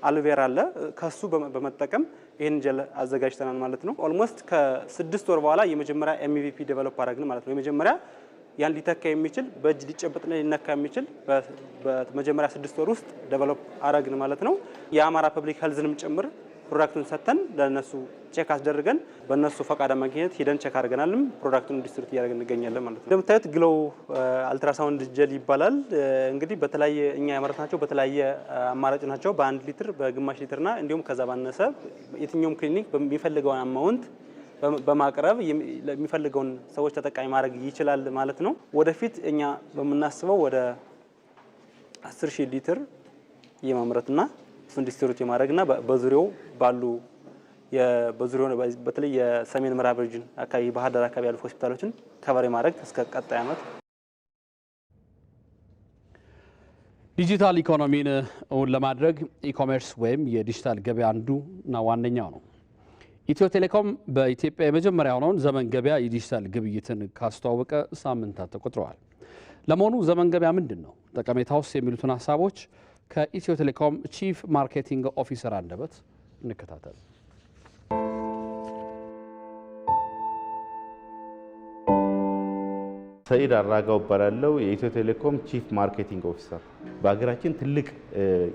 Z: አልቬራ አለ። ከሱ በመጠቀም ይህን ጀል አዘጋጅተናል ማለት ነው። ኦልሞስት ከ6 ወር በኋላ የመጀመሪያ ኤምቪፒ ዴቨሎፕ አደረግን ማለት ነው። የመጀመሪያ ያን ሊተካ የሚችል በእጅ ሊጨበጥና ሊነካ የሚችል በመጀመሪያ 6 ወር ውስጥ ዴቨሎፕ አደረግን ማለት ነው። የአማራ ፐብሊክ ሄልዝንም ጭምር ፕሮዳክቱን ሰጥተን ለነሱ ቼክ አስደርገን በእነሱ ፈቃድ አማካኝነት ሄደን ቼክ አድርገናልም ፕሮዳክቱን ዲስትሪቢዩት እያደረግን እንገኛለን ማለት ነው። እንደምታዩት ግሎው አልትራሳውንድ ጀል ይባላል። እንግዲህ በተለያየ እኛ ያመረትናቸው በተለያየ አማራጭ ናቸው። በ1 ሊትር በግማሽ ሊትርና እንዲሁም ከዛ ባነሰ የትኛውም ክሊኒክ በሚፈልገውን አማውንት በማቅረብ የሚፈልገውን ሰዎች ተጠቃሚ ማድረግ ይችላል ማለት ነው። ወደፊት እኛ በምናስበው ወደ 10,000 ሊትር የማምረትና እሱን ዲስትሪቢዩት የማድረግና በዙሪያው ባሉ በዙሪያው በተለይ የሰሜን ምዕራብ ሪጅን አካባቢ ባህር ዳር አካባቢ ያሉ ሆስፒታሎችን ከቨር ማድረግ እስከ ቀጣይ ዓመት
A: ዲጂታል ኢኮኖሚን እውን ለማድረግ ኢኮሜርስ ወይም የዲጂታል ገበያ አንዱና ዋነኛው ነው። ኢትዮ ቴሌኮም በኢትዮጵያ የመጀመሪያ የሆነውን ዘመን ገበያ የዲጂታል ግብይትን ካስተዋወቀ ሳምንታት ተቆጥረዋል። ለመሆኑ ዘመን ገበያ ምንድን ነው? ጠቀሜታውስ? የሚሉትን ሀሳቦች ከኢትዮ ቴሌኮም ቺፍ ማርኬቲንግ ኦፊሰር አንደበት እንከታተል።
B: ሰይድ አራጋው እባላለሁ። የኢትዮ ቴሌኮም ቺፍ ማርኬቲንግ ኦፊሰር። በሀገራችን ትልቅ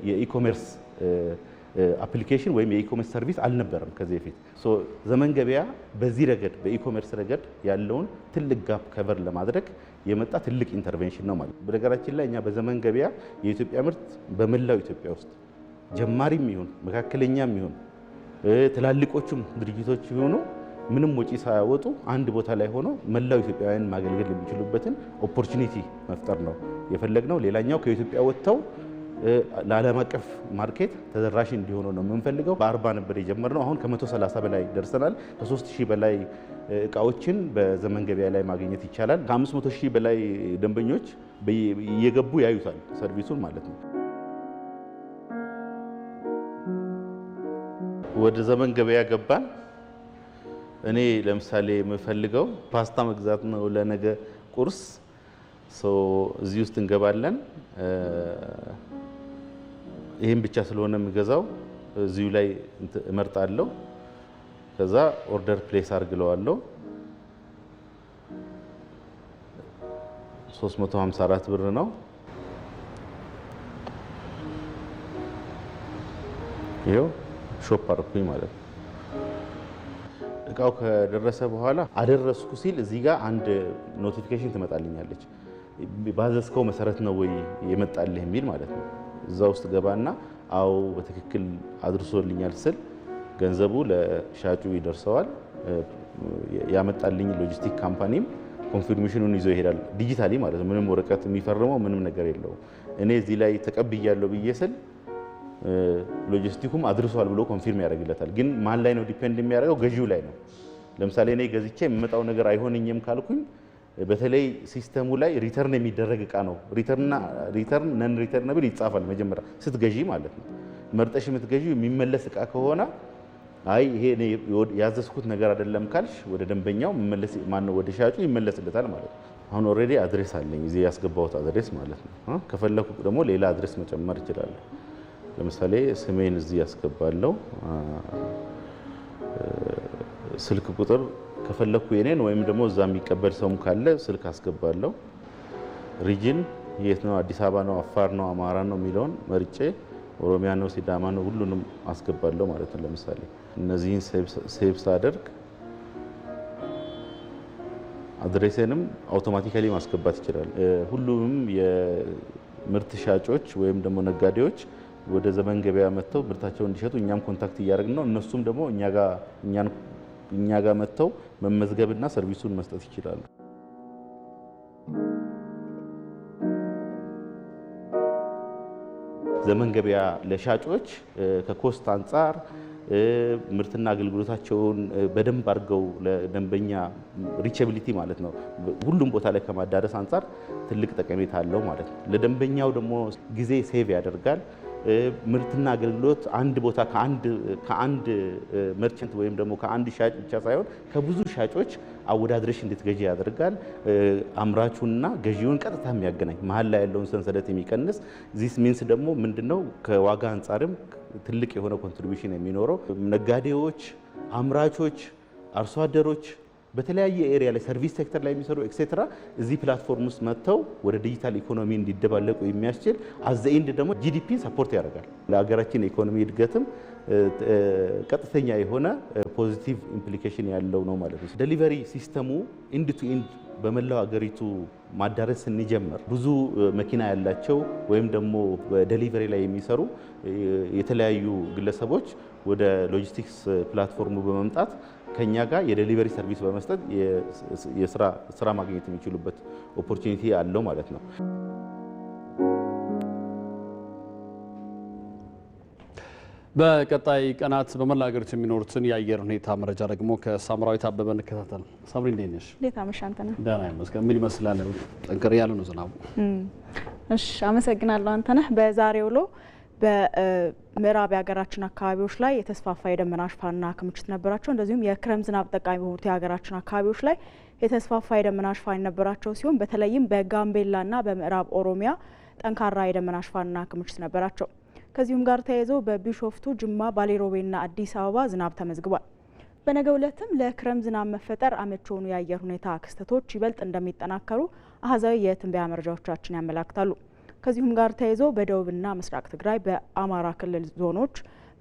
B: የኢኮሜርስ አፕሊኬሽን ወይም የኢኮሜርስ ሰርቪስ አልነበረም ከዚህ በፊት። ዘመን ገበያ በዚህ ረገድ በኢኮሜርስ ረገድ ያለውን ትልቅ ጋፕ ከቨር ለማድረግ የመጣ ትልቅ ኢንተርቬንሽን ነው ማለት ነው። በነገራችን ላይ እኛ በዘመን ገበያ የኢትዮጵያ ምርት በመላው ኢትዮጵያ ውስጥ ጀማሪም ይሁን መካከለኛም ይሁን ትላልቆቹም ድርጅቶች ይሁኑ ምንም ወጪ ሳያወጡ አንድ ቦታ ላይ ሆኖ መላው ኢትዮጵያውያን ማገልገል የሚችሉበትን ኦፖርቹኒቲ መፍጠር ነው የፈለግነው። ሌላኛው ከኢትዮጵያ ወጥተው ለዓለም አቀፍ ማርኬት ተደራሽ እንዲሆኑ ነው የምንፈልገው። በ40 ነበር የጀመርነው። አሁን ከ130 በላይ ደርሰናል። ከ3000 በላይ እቃዎችን በዘመን ገበያ ላይ ማግኘት ይቻላል። ከ500,000 በላይ ደንበኞች እየገቡ ያዩታል ሰርቪሱን ማለት ነው። ወደ ዘመን ገበያ ገባን። እኔ ለምሳሌ የምፈልገው ፓስታ መግዛት ነው ለነገ ቁርስ። እዚህ ውስጥ እንገባለን። ይህም ብቻ ስለሆነ የምገዛው እዚሁ ላይ እመርጣለሁ። ከዛ ኦርደር ፕሌስ አድርግለዋለሁ። 354 ብር ነው። ይኸው ሾፕ አድርኩኝ ማለት ነው። እቃው ከደረሰ በኋላ አደረስኩ ሲል እዚህ ጋር አንድ ኖቲፊኬሽን ትመጣልኛለች። ባዘዝከው መሰረት ነው ወይ የመጣልህ የሚል ማለት ነው። እዛ ውስጥ ገባና አዎ በትክክል አድርሶልኛል ስል ገንዘቡ ለሻጩ ይደርሰዋል። ያመጣልኝ ሎጂስቲክ ካምፓኒም ኮንፊርሜሽኑን ይዞ ይሄዳል፣ ዲጂታሊ ማለት ነው። ምንም ወረቀት የሚፈርመው ምንም ነገር የለውም። እኔ እዚህ ላይ ተቀብያለሁ ብዬ ስል ሎጂስቲኩም አድርሷል ብሎ ኮንፊርም ያደርግለታል። ግን ማን ላይ ነው ዲፔንድ የሚያደርገው? ገዢው ላይ ነው። ለምሳሌ እኔ ገዝቼ የሚመጣው ነገር አይሆንኝም ካልኩኝ በተለይ ሲስተሙ ላይ ሪተርን የሚደረግ እቃ ነው። ሪተርን ነን ሪተርነብል ይጻፋል መጀመሪያ ስትገዢ ማለት ነው። መርጠሽ የምትገዢው የሚመለስ እቃ ከሆነ አይ ይሄ ያዘዝኩት ነገር አይደለም ካልሽ ወደ ደንበኛው ማነው ወደ ሻጩ ይመለስለታል ማለት ነው። አሁን ኦልሬዲ አድሬስ አለኝ እዚህ ያስገባሁት አድሬስ ማለት ነው። ከፈለኩ ደግሞ ሌላ አድሬስ መጨመር እችላለሁ። ለምሳሌ ስሜን እዚህ ያስገባለሁ። ስልክ ቁጥር ከፈለኩ የኔን ወይም ደግሞ እዛ የሚቀበል ሰውም ካለ ስልክ አስገባለሁ። ሪጅን የት ነው? አዲስ አበባ ነው፣ አፋር ነው፣ አማራ ነው የሚለውን መርጬ ኦሮሚያ ነው፣ ሲዳማ ነው ሁሉንም አስገባለሁ ማለት ነው። ለምሳሌ እነዚህን ሴቭ ሳደርግ አድሬሴንም አውቶማቲካሊ ማስገባት ይችላል። ሁሉም የምርት ሻጮች ወይም ደግሞ ነጋዴዎች ወደ ዘመን ገበያ መጥተው ምርታቸውን እንዲሸጡ እኛም ኮንታክት እያደረግን ነው። እነሱም ደግሞ እኛ ጋር መጥተው መመዝገብና ሰርቪሱን መስጠት ይችላሉ። ዘመን ገበያ ለሻጮች ከኮስት አንጻር ምርትና አገልግሎታቸውን በደንብ አድርገው ለደንበኛ ሪቸቢሊቲ ማለት ነው ሁሉም ቦታ ላይ ከማዳረስ አንጻር ትልቅ ጠቀሜታ አለው ማለት ነው። ለደንበኛው ደግሞ ጊዜ ሴቭ ያደርጋል። ምርትና አገልግሎት አንድ ቦታ ከአንድ መርቸንት ወይም ደግሞ ከአንድ ሻጭ ብቻ ሳይሆን ከብዙ ሻጮች አወዳድረሽ እንድትገዢ ያደርጋል። አምራቹንና ገዢውን ቀጥታ የሚያገናኝ መሀል ላይ ያለውን ሰንሰለት የሚቀንስ ዚስ ሚንስ ደግሞ ምንድነው ከዋጋ አንጻርም ትልቅ የሆነ ኮንትሪቢዩሽን የሚኖረው ነጋዴዎች፣ አምራቾች፣ አርሶ አደሮች በተለያየ ኤሪያ ላይ ሰርቪስ ሴክተር ላይ የሚሰሩ ኤክሴትራ እዚህ ፕላትፎርም ውስጥ መጥተው ወደ ዲጂታል ኢኮኖሚ እንዲደባለቁ የሚያስችል አዘኢንድ ደግሞ ጂዲፒ ሰፖርት ያደርጋል። ለሀገራችን ኢኮኖሚ እድገትም ቀጥተኛ የሆነ ፖዚቲቭ ኢምፕሊኬሽን ያለው ነው ማለት ነው። ዴሊቨሪ ሲስተሙ ኢንድ ቱ ኢንድ በመላው ሀገሪቱ ማዳረስ ስንጀምር ብዙ መኪና ያላቸው ወይም ደግሞ በዴሊቨሪ ላይ የሚሰሩ የተለያዩ ግለሰቦች ወደ ሎጂስቲክስ ፕላትፎርሙ በመምጣት ከኛ ጋር የዴሊቨሪ ሰርቪስ በመስጠት ስራ ማግኘት የሚችሉበት ኦፖርቹኒቲ አለው ማለት ነው።
A: በቀጣይ ቀናት በመላ ሀገሪቱ የሚኖሩትን የአየር ሁኔታ መረጃ ደግሞ ከሳምራዊት አበበ እንከታተል። ሳምሪ እንዴት ነሽ?
C: እንዴት አመሻ አንተነህ?
A: ደህና ይመስገን። ምን ይመስላል? ጠንከር ያለ ነው ዝናቡ።
C: እሺ አመሰግናለሁ አንተነህ። በዛሬው ውሎ በምዕራብ የሀገራችን አካባቢዎች ላይ የተስፋፋ የደመና ሽፋንና ክምችት ነበራቸው። እንደዚሁም የክረምት ዝናብ ጠቃሚ በሆኑት የሀገራችን አካባቢዎች ላይ የተስፋፋ የደመና ሽፋን የነበራቸው ሲሆን በተለይም በጋምቤላና በምዕራብ ኦሮሚያ ጠንካራ የደመና ሽፋንና ክምችት ነበራቸው። ከዚሁም ጋር ተያይዞ በቢሾፍቱ፣ ጅማ፣ ባሌሮቤና አዲስ አበባ ዝናብ ተመዝግቧል። በነገው ዕለትም ለክረምት ዝናብ መፈጠር አመቺ የሆኑ የአየር ሁኔታ ክስተቶች ይበልጥ እንደሚጠናከሩ አሃዛዊ የትንበያ መረጃዎቻችን ያመላክታሉ። ከዚሁም ጋር ተያይዞ በደቡብና ምስራቅ ትግራይ፣ በአማራ ክልል ዞኖች፣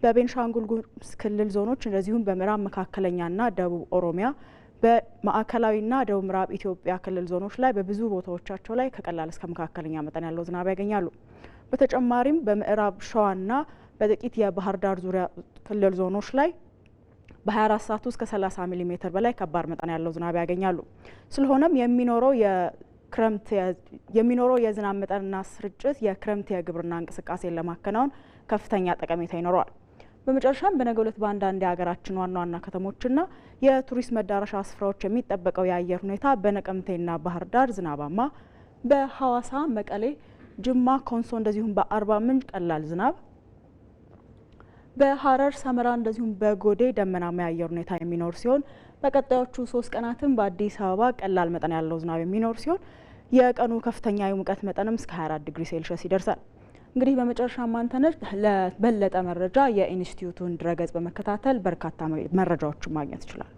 C: በቤንሻንጉል ጉሙዝ ክልል ዞኖች እንደዚሁም በምዕራብ መካከለኛና ደቡብ ኦሮሚያ በማዕከላዊና ደቡብ ምዕራብ ኢትዮጵያ ክልል ዞኖች ላይ በብዙ ቦታዎቻቸው ላይ ከቀላል እስከ መካከለኛ መጠን ያለው ዝናብ ያገኛሉ። በተጨማሪም በምዕራብ ሸዋና በጥቂት የባህር ዳር ዙሪያ ክልል ዞኖች ላይ በ24 ሰዓት ውስጥ ከ30 ሚሊ ሜትር በላይ ከባድ መጠን ያለው ዝናብ ያገኛሉ። ስለሆነም የሚኖረው የዝናብ መጠንና ስርጭት የክረምት የግብርና እንቅስቃሴን ለማከናወን ከፍተኛ ጠቀሜታ ይኖረዋል። በመጨረሻም በነገው ዕለት በአንዳንድ የሀገራችን ዋና ዋና ከተሞችና የቱሪስት መዳረሻ ስፍራዎች የሚጠበቀው የአየር ሁኔታ በነቀምቴና ባህር ዳር ዝናባማ፣ በሐዋሳ፣ መቀሌ፣ ጅማ፣ ኮንሶ እንደዚሁም በአርባ ምንጭ ቀላል ዝናብ፣ በሐረር፣ ሰመራ እንደዚሁም በጎዴ ደመናማ የአየር ሁኔታ የሚኖር ሲሆን በቀጣዮቹ 3 ቀናትም በአዲስ አበባ ቀላል መጠን ያለው ዝናብ የሚኖር ሲሆን የቀኑ ከፍተኛ የሙቀት መጠንም እስከ 24 ዲግሪ ሴልሺየስ ይደርሳል። እንግዲህ በመጨረሻ ማንተነሽ ለበለጠ መረጃ የኢንስቲትዩቱን ድረገጽ በመከታተል በርካታ መረጃዎችን ማግኘት ይችላል።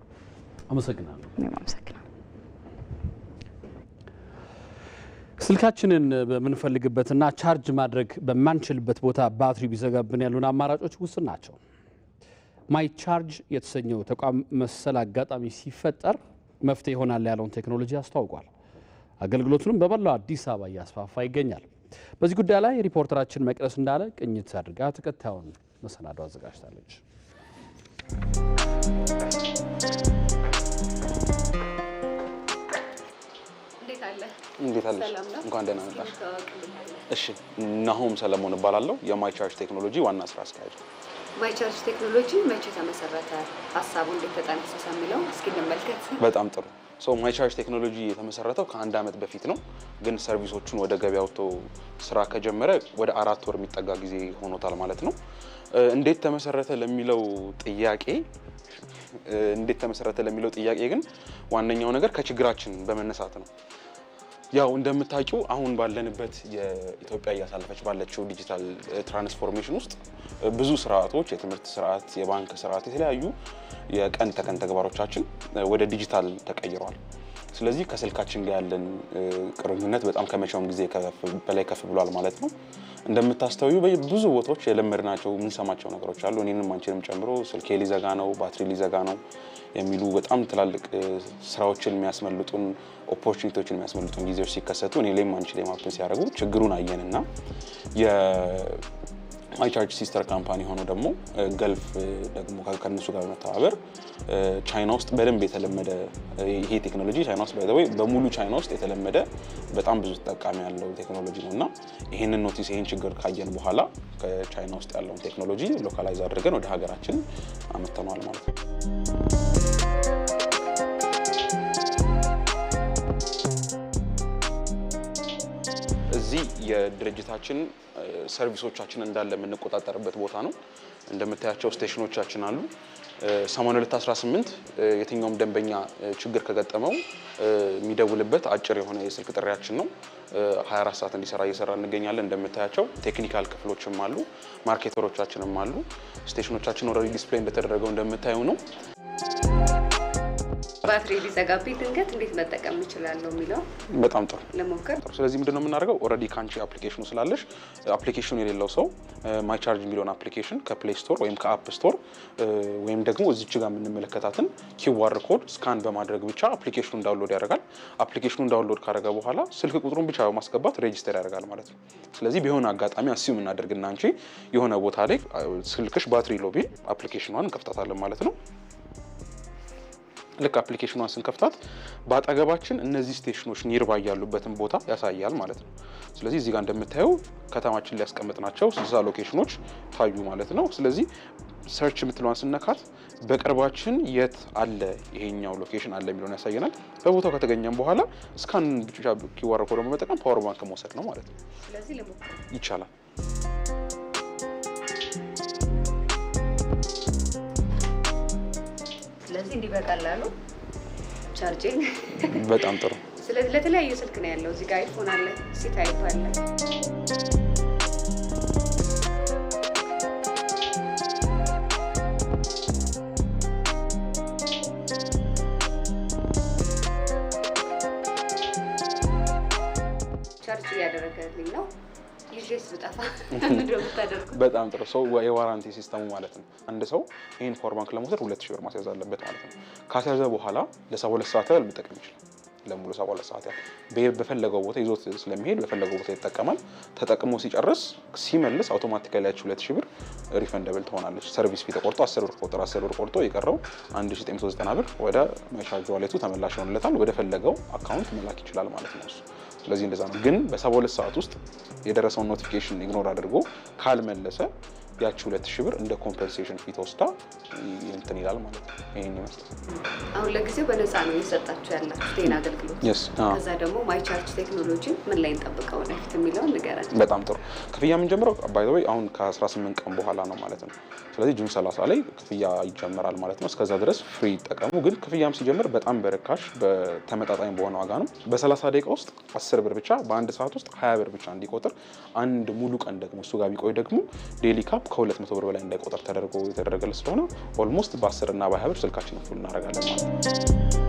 A: አመሰግናለሁ።
C: እኔም አመሰግናለሁ።
A: ስልካችንን በምንፈልግበትና ቻርጅ ማድረግ በማንችልበት ቦታ ባትሪ ቢዘጋብን ያሉን አማራጮች ውስን ናቸው። ማይ ቻርጅ የተሰኘው ተቋም መሰል አጋጣሚ ሲፈጠር መፍትሄ ይሆናል ያለውን ቴክኖሎጂ አስተዋውቋል። አገልግሎቱንም በመላው አዲስ አበባ እያስፋፋ ይገኛል። በዚህ ጉዳይ ላይ ሪፖርተራችን መቅደስ እንዳለ ቅኝት አድርጋ ተከታዩን መሰናዶ አዘጋጅታለች።
E: እንዴት አለሽ? እንኳን ደህና መጣሽ። እሺ፣ ናሆም ሰለሞን እባላለሁ። የማይ ቻርጅ ቴክኖሎጂ ዋና ስራ አስኪያጅ።
H: ማይ ቻርጅ ቴክኖሎጂ መቼ ተመሰረተ? ሀሳቡ እንዴት ተጠነሰሰ የሚለው እስኪ እንመልከት።
E: በጣም ጥሩ። ማይ ቻርጅ ቴክኖሎጂ የተመሰረተው ከ1 ዓመት በፊት ነው። ግን ሰርቪሶቹን ወደ ገበያ ወጥቶ ስራ ከጀመረ ወደ 4 ወር የሚጠጋ ጊዜ ሆኖታል ማለት ነው። እንዴት ተመሰረተ ለሚለው ጥያቄ ግን ዋነኛው ነገር ከችግራችን በመነሳት ነው። ያው እንደምታውቂው አሁን ባለንበት የኢትዮጵያ እያሳለፈች ባለችው ዲጂታል ትራንስፎርሜሽን ውስጥ ብዙ ስርዓቶች፣ የትምህርት ስርዓት፣ የባንክ ስርዓት፣ የተለያዩ የቀን ተቀን ተግባሮቻችን ወደ ዲጂታል ተቀይረዋል። ስለዚህ ከስልካችን ጋር ያለን ቅርኝነት በጣም ከመቼውም ጊዜ በላይ ከፍ ብሏል ማለት ነው። እንደምታስተውዩ ብዙ ቦታዎች የለመድናቸው የምንሰማቸው ነገሮች አሉ። እኔንም አንቺንም ጨምሮ ስልኬ ሊዘጋ ነው፣ ባትሪ ሊዘጋ ነው የሚሉ በጣም ትላልቅ ስራዎችን የሚያስመልጡን ኦፖርቹኒቲዎችን የሚያስመልጡን ጊዜዎች ሲከሰቱ እኔ ላይም አንቺ ላይም አፕን ሲያደርጉ ችግሩን አየንና የማይ ቻርጅ ሲስተር ካምፓኒ ሆኖ ደግሞ ገልፍ ደግሞ ከነሱ ጋር በመተባበር ቻይና ውስጥ በደንብ የተለመደ ይሄ ቴክኖሎጂ ቻይና ውስጥ በሙሉ ቻይና ውስጥ የተለመደ በጣም ብዙ ተጠቃሚ ያለው ቴክኖሎጂ ነውና ይሄንን ኖቲስ ይሄን ችግር ካየን በኋላ ከቻይና ውስጥ ያለውን ቴክኖሎጂ ሎካላይዝ አድርገን ወደ ሀገራችን አመተናል ማለት ነው። እዚህ የድርጅታችን ሰርቪሶቻችን እንዳለ የምንቆጣጠርበት ቦታ ነው። እንደምታያቸው ስቴሽኖቻችን አሉ። 8218 የትኛውም ደንበኛ ችግር ከገጠመው የሚደውልበት አጭር የሆነ የስልክ ጥሪያችን ነው። 24 ሰዓት እንዲሰራ እየሰራ እንገኛለን። እንደምታያቸው ቴክኒካል ክፍሎችም አሉ፣ ማርኬተሮቻችንም አሉ። ስቴሽኖቻችን ኦልሬዲ ዲስፕሌይ እንደተደረገው እንደምታዩ ነው።
H: ባትሪ ሊዘጋብኝ ድንገት እንዴት መጠቀም እችላለሁ የሚለው
E: በጣም ጥሩ
H: ለሞከር።
E: ስለዚህ ምንድነው የምናደርገው? ኦልሬዲ ካንቺ አፕሊኬሽኑ ስላለሽ አፕሊኬሽኑ የሌለው ሰው ማይ ቻርጅ የሚለውን አፕሊኬሽን ከፕሌይ ስቶር ወይም ከአፕ ስቶር ወይም ደግሞ እዚች ጋር የምንመለከታትን QR ኮድ ስካን በማድረግ ብቻ አፕሊኬሽኑን ዳውንሎድ ያደርጋል። አፕሊኬሽኑን ዳውንሎድ ካደረገ በኋላ ስልክ ቁጥሩን ብቻ በማስገባት ሬጂስተር ያደርጋል ማለት ነው። ስለዚህ በሆነ አጋጣሚ አሲዩም እናደርግና አንቺ የሆነ ቦታ ላይ ስልክሽ ባትሪ ሎ ቢል አፕሊኬሽኗን እንከፍታታለን ማለት ነው። ልክ አፕሊኬሽኗን ስንከፍታት በአጠገባችን እነዚህ ስቴሽኖች ኒርባይ ያሉበትን ቦታ ያሳያል ማለት ነው። ስለዚህ እዚህ ጋር እንደምታየው ከተማችን ሊያስቀምጥናቸው 60 ሎኬሽኖች ታዩ ማለት ነው። ስለዚህ ሰርች የምትለዋን ስነካት በቅርባችን የት አለ ይሄኛው ሎኬሽን አለ የሚለውን ያሳየናል። በቦታው ከተገኘም በኋላ እስካን ብቻ ኪዋር ኮድ በመጠቀም ፓወር ባንክ መውሰድ ነው ማለት ነው።
H: ስለዚህ
E: ይቻላል።
H: ስለዚህ እንዲህ በቀላሉ ቻርጂንግ
E: በጣም ጥሩ።
H: ስለዚህ ለተለያዩ ስልክ ነው ያለው። እዚህ ጋር አይፎን አለ፣ ሲ ታይፕ አለ። ቻርጅ እያደረገልኝ ነው። ይዤስ ብጠፋ ምንድነው የምታደርጉት?
E: በጣም ጥሩ። ሰው የዋራንቲ ሲስተሙ ማለት ነው። አንድ ሰው ይህን ፓወር ባንክ ለመውሰድ 2000 ብር ማስያዝ አለበት ማለት ነው። ካስያዘ በኋላ ለ72 ሰዓት ያህል መጠቀም ይችላል። ለሙሉ 72 ሰዓት ያህል በፈለገው ቦታ ይዞት ስለሚሄድ በፈለገው ቦታ ይጠቀማል። ተጠቅሞ ሲጨርስ ሲመልስ አውቶማቲካሊ ያቺ 2000 ብር ሪፈንደብል ትሆናለች። ሰርቪስ ፊ ተቆርጦ 10 ብር ቆጥሮ 10 ብር ቆርጦ የቀረው 1990 ብር ወደ ማይቻርጅ ዋሌቱ ተመላሽ ይሆንለታል። ወደ ፈለገው አካውንት መላክ ይችላል ማለት ነው እሱ። ስለዚህ እንደዛ ነው። ግን በ72 ሰዓት ውስጥ የደረሰውን ኖቲፊኬሽን ኢግኖር አድርጎ ካልመለሰ ያቺ 2000 ብር እንደ ኮምፐንሴሽን ፊት ወስዳ እንትን ይላል ማለት ነው። ይሄን ይመስላል።
H: አሁን ለጊዜው በነፃ ነው እየሰጣችሁ ያላችሁት ይሄን አገልግሎት። ከዛ ደግሞ ማይ ቻርጅ ቴክኖሎጂ ምን ላይ እንጠብቀው ወደፊት የሚለውን ንገረን።
E: በጣም ጥሩ። ክፍያ የምንጀምረው ባይ ዘ ወይ አሁን ከ18 ቀን በኋላ ነው ማለት ነው። ስለዚህ ጁን 30 ላይ ክፍያ ይጀምራል ማለት ነው። እስከዛ ድረስ ፍሪ ይጠቀሙ። ግን ክፍያም ሲጀምር በጣም በርካሽ በተመጣጣኝ በሆነ ዋጋ ነው። በ30 ደቂቃ ውስጥ 10 ብር ብቻ፣ በአንድ ሰዓት ውስጥ 20 ብር ብቻ እንዲቆጥር፣ አንድ ሙሉ ቀን ደግሞ እሱ ጋር ቢቆይ ደግሞ ዴሊ ካፕ ከ200 ብር በላይ እንዳይቆጠር ተደርጎ የተደረገለት ስለሆነ ኦልሞስት በ10 እና በ20 ብር ስልካችንን ፉል እናደርጋለን ማለት ነው።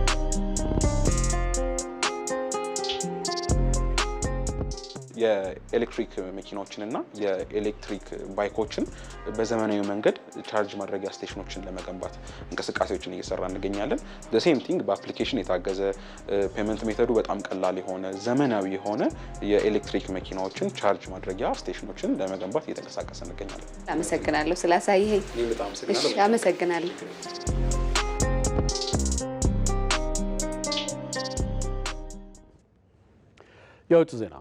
E: የኤሌክትሪክ መኪናዎችንና የኤሌክትሪክ ባይኮችን በዘመናዊ መንገድ ቻርጅ ማድረጊያ ስቴሽኖችን ለመገንባት እንቅስቃሴዎችን እየሰራ እንገኛለን። ሴም ቲንግ በአፕሊኬሽን የታገዘ ፔመንት ሜተዱ በጣም ቀላል የሆነ ዘመናዊ የሆነ የኤሌክትሪክ መኪናዎችን ቻርጅ ማድረጊያ ስቴሽኖችን ለመገንባት እየተንቀሳቀሰ እንገኛለን።
H: አመሰግናለሁ ስላሳየኸኝ። አመሰግናለሁ።
A: የውጭ ዜና።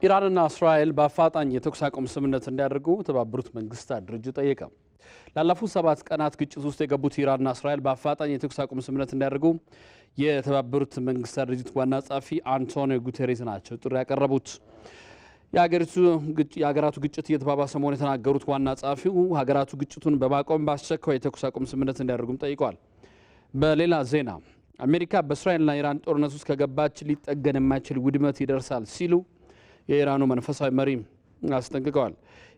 A: ኢራንና እስራኤል በአፋጣኝ የተኩስ አቁም ስምምነት እንዲያደርጉ የተባበሩት መንግስታት ድርጅት ጠየቀ። ላለፉት 7 ቀናት ግጭት ውስጥ የገቡት ኢራንና እስራኤል በአፋጣኝ የተኩስ አቁም ስምምነት እንዲያደርጉ የተባበሩት መንግስታት ድርጅት ዋና ጸሐፊ አንቶኒዮ ጉቴሬስ ናቸው ጥሪ ያቀረቡት። የሀገራቱ ግጭት እየተባባሰ መሆኑን የተናገሩት ዋና ጸሐፊው ሀገራቱ ግጭቱን በማቆም በአስቸኳይ የተኩስ አቁም ስምምነት እንዲያደርጉም ጠይቀዋል። በሌላ ዜና አሜሪካ በእስራኤልና ኢራን ጦርነት ውስጥ ከገባች ሊጠገን የማይችል ውድመት ይደርሳል ሲሉ የኢራኑ መንፈሳዊ መሪ አስጠንቅቀዋል።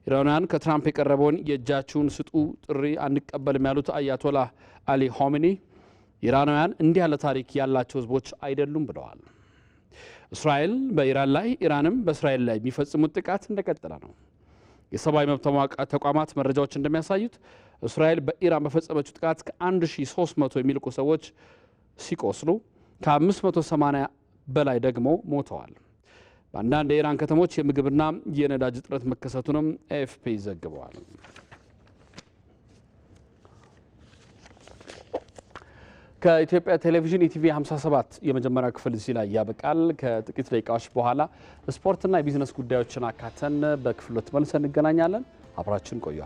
A: ኢራናውያን ከትራምፕ የቀረበውን የእጃችሁን ስጡ ጥሪ አንቀበልም ያሉት አያቶላህ አሊ ሆሜኒ ኢራናውያን እንዲህ ያለ ታሪክ ያላቸው ህዝቦች አይደሉም ብለዋል። እስራኤል በኢራን ላይ ኢራንም በእስራኤል ላይ የሚፈጽሙት ጥቃት እንደቀጠለ ነው። የሰብአዊ መብት ተቋማት መረጃዎች እንደሚያሳዩት እስራኤል በኢራን በፈጸመችው ጥቃት ከ1300 የሚልቁ ሰዎች ሲቆስሉ ከ580 በላይ ደግሞ ሞተዋል። በአንዳንድ የኢራን ከተሞች የምግብና የነዳጅ እጥረት መከሰቱንም ኤኤፍፒ ዘግበዋል። ከኢትዮጵያ ቴሌቪዥን ኢቲቪ 57 የመጀመሪያ ክፍል እዚህ ላይ ያበቃል። ከጥቂት ደቂቃዎች በኋላ ስፖርትና የቢዝነስ ጉዳዮችን አካተን በክፍል 2 መልሰን እንገናኛለን። አብራችን ቆዩ።